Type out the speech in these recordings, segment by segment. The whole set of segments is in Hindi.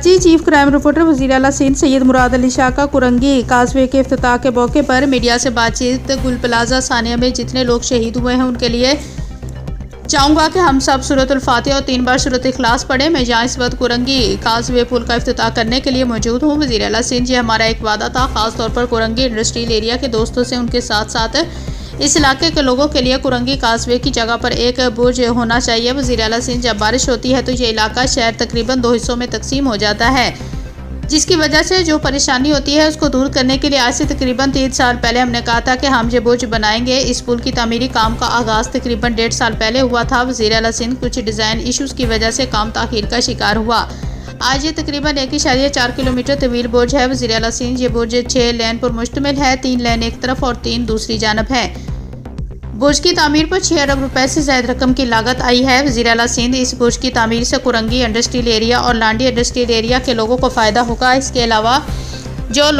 जी चीफ क्राइम रिपोर्टर वज़ीर आला सिंध सैयद मुराद अली शाह का कुरंगी काज़वे के इफ्तिताह के मौके पर मीडिया से बातचीत। गुल प्लाजा सानिया में जितने लोग शहीद हुए हैं उनके लिए चाहूँगा कि हम सब सूरतुल फातिहा और 3 बार सूरत इखलास पढ़ें। मैं यहाँ इस वक्त कुरंगी काज़वे पुल का इफ्तिताह करने के लिए मौजूद हूँ। वज़ीर आला सिंध ये हमारा एक वादा था, ख़ासतौर पर कुरंगी इंडस्ट्रियल एरिया के दोस्तों से, उनके साथ साथ इस इलाके के लोगों के लिए कुरंगी काज़वे की जगह पर एक बुर्ज होना चाहिए। वज़ीर आला सिंध जब बारिश होती है तो ये इलाका शहर तकरीबन 2 हिस्सों में तकसीम हो जाता है, जिसकी वजह से जो परेशानी होती है उसको दूर करने के लिए आज से तकरीबन 3 साल पहले हमने कहा था कि हम ये बुर्ज बनाएंगे। इस पुल की तामीरी काम का आगाज़ तकरीबन 1.5 साल पहले हुआ था। वज़ीर आला सिंध कुछ डिज़ाइन इशूज़ की वजह से काम ताख़ीर का शिकार हुआ। आज ये तकरीबन 1.4 किलोमीटर तवील बुर्ज है। वज़ीर आला सिंध ये बुर्ज 6 लेन पर मुश्तमिल है, 3 लेन एक तरफ और 3 दूसरी जानब है। बुर्ज की तामीर पर 6 अरब रुपए से ज़ायद रकम की लागत आई है। वज़ीर आला सिंध इस बुर्ज की तामीर से कुरंगी इंडस्ट्रियल एरिया और लांडी इंडस्ट्रियल एरिया के लोगों को फ़ायदा होगा। इसके अलावा जो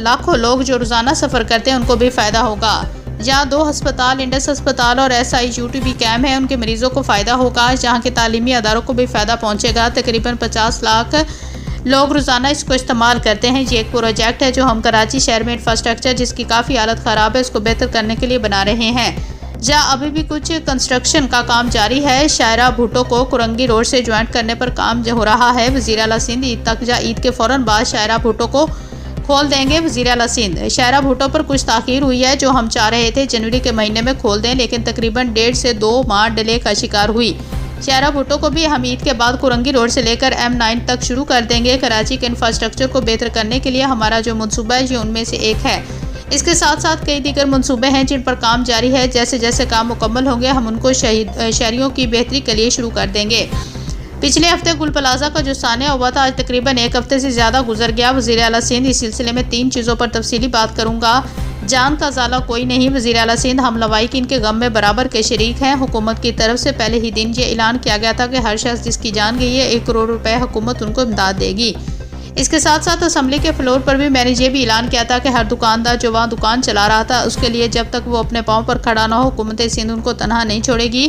लाखों लोग जो रोज़ाना सफ़र करते हैं उनको भी फ़ायदा होगा। जहाँ 2 अस्पताल, इंडस अस्पताल और SIUTB कैम्प हैं, उनके मरीज़ों को फ़ायदा होगा। जहाँ के तालीमी अदारों को भी फ़ायदा पहुँचेगा। तकरीबन 50 लाख लोग रोज़ाना इसको इस्तेमाल करते हैं। ये एक प्रोजेक्ट है जो हम कराची शहर में इंफ्रास्ट्रक्चर जिसकी काफ़ी हालत ख़राब है उसको बेहतर करने के लिए बना रहे हैं। जहाँ अभी भी कुछ कंस्ट्रक्शन का काम जारी है। शायरा भुट्टो को कुरंगी रोड से ज्वाइंट करने पर काम हो रहा है। वज़ीर आला सिंध ईद तक ईद के फ़ौरन बाद शायरा भुट्टो को खोल देंगे। वज़ीर आला सिंध शायरा भुट्टो पर कुछ ताख़ीर हुई है जो हम चाह रहे थे जनवरी के महीने में खोल दें, लेकिन तकरीबन 1.5 से 2 माह डिले का शिकार हुई। शायरा भुट्टो को भी हम ईद के बाद कुरंगी रोड से लेकर M9 तक शुरू कर देंगे। कराची के इंफ्रास्ट्रक्चर को बेहतर करने के लिए हमारा जो मनसूबा है ये उनमें से एक है। इसके साथ साथ कई दीगर मनसूबे हैं जिन पर काम जारी है। जैसे जैसे काम मुकम्मल होंगे हम उनको शहरियों की बेहतरी के लिए शुरू कर देंगे। पिछले हफ्ते गुल प्लाजा का जो सानिया हुआ था आज तकरीबन 1 हफ्ते से ज़्यादा गुजर गया। वज़ीर आला सिंध इस सिलसिले में 3 चीज़ों पर तफसीली बात करूँगा। जान का ज़ाला कोई नहीं। वज़ीर आला सिंध हम लवाहिकीन के गम में बराबर के शरीक हैं। हुकूमत की तरफ से पहले ही दिन ये ऐलान किया गया था कि हर शख्स जिसकी जान गई है 1 करोड़ रुपए हुकूमत उनको इमदाद देगी। इसके साथ साथ असम्बली के फ्लोर पर भी मैंने ये भी ऐलान किया था कि हर दुकानदार जो वहाँ दुकान चला रहा था उसके लिए जब तक वो अपने पाँव पर खड़ा ना हो हुकूमत सिंध उनको तनहा नहीं छोड़ेगी।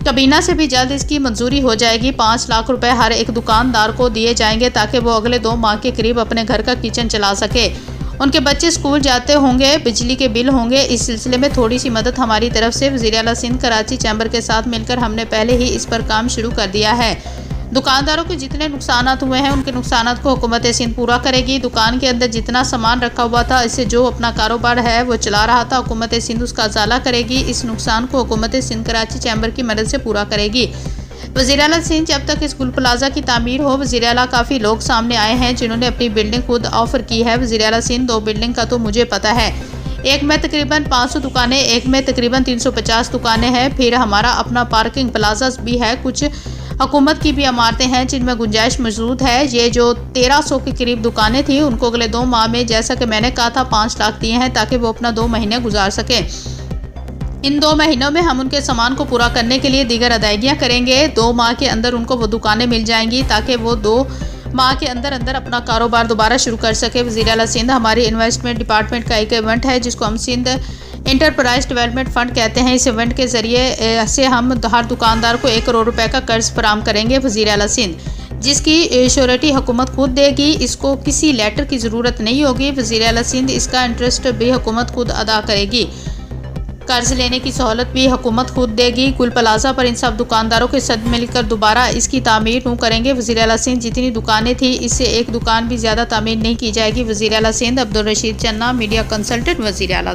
कबीना से भी जल्द इसकी मंजूरी हो जाएगी। 5 लाख रुपए हर एक दुकानदार को दिए जाएंगे ताकि वो अगले 2 माह के करीब अपने घर का किचन चला सके। उनके बच्चे स्कूल जाते होंगे, बिजली के बिल होंगे। इस सिलसिले में थोड़ी सी मदद हमारी तरफ से वज़ीर आला सिंध कराची चैम्बर के साथ मिलकर हमने पहले ही इस पर काम शुरू कर दिया है। दुकानदारों के जितने नुकसानात हुए हैं उनके नुकसानात को हुकूमत सिंध पूरा करेगी। दुकान के अंदर जितना सामान रखा हुआ था इससे जो अपना कारोबार है वो चला रहा था हुकूमत सिंध उसका अजाला करेगी। इस नुकसान को हुकूमत सिंध कराची चैम्बर की मदद से पूरा करेगी। वज़ीर आला सिंध जब तक इस गुल प्लाजा की तामीर हो, वज़ीर आला काफ़ी लोग सामने आए हैं जिन्होंने अपनी बिल्डिंग खुद ऑफर की है। वज़ीर आला सिंध 2 बिल्डिंग का तो मुझे पता है, एक में तकरीबन 500 दुकानें, एक में तकरीबन 350 दुकानें हैं। फिर हमारा अपना पार्किंग प्लाजा भी है। कुछ हुकूमत की भी इमारतें हैं जिनमें गुंजाइश मौजूद है। ये जो 1300 के करीब दुकानें थी उनको अगले 2 माह में जैसा कि मैंने कहा था 5 लाख दिए हैं ताकि वो अपना 2 महीने गुजार सकें। इन 2 महीनों में हम उनके सामान को पूरा करने के लिए दीगर अदायगियाँ करेंगे। 2 माह के अंदर उनको वो दुकानें मिल जाएंगी ताकि वो 2 माह के अंदर अपना कारोबार दोबारा शुरू कर सके। वज़ीर आला सिंध हमारी इन्वेस्टमेंट डिपार्टमेंट का एक इवेंट है जिसको हम सिंध इंटरप्राइज डेवलपमेंट फ़ंड कहते हैं। इस इवेंट के ज़रिए से हम हर दुकानदार को 1 करोड़ रुपए का कर्ज फराहम करेंगे वज़ीर आला सिंध, जिसकी श्योरिटी हुकूमत खुद देगी। इसको किसी लेटर की ज़रूरत नहीं होगी। वज़ीर आला सिंध इसका इंटरेस्ट भी हुकूमत खुद अदा करेगी। कर्ज लेने की सहूलत भी हुकूमत खुद देगी। गुल प्लाजा पर इन सब दुकानदारों के साथ मिलकर दोबारा इसकी तामीर यूँ करेंगे। वज़ीर आला सिंध जितनी दुकानें थी इससे 1 दुकान भी ज़्यादा तामीर नहीं की जाएगी। वज़ीर आला सिंध अब्दुल रशीद चन्ना, मीडिया कंसल्टेंट, वज़ीर आला।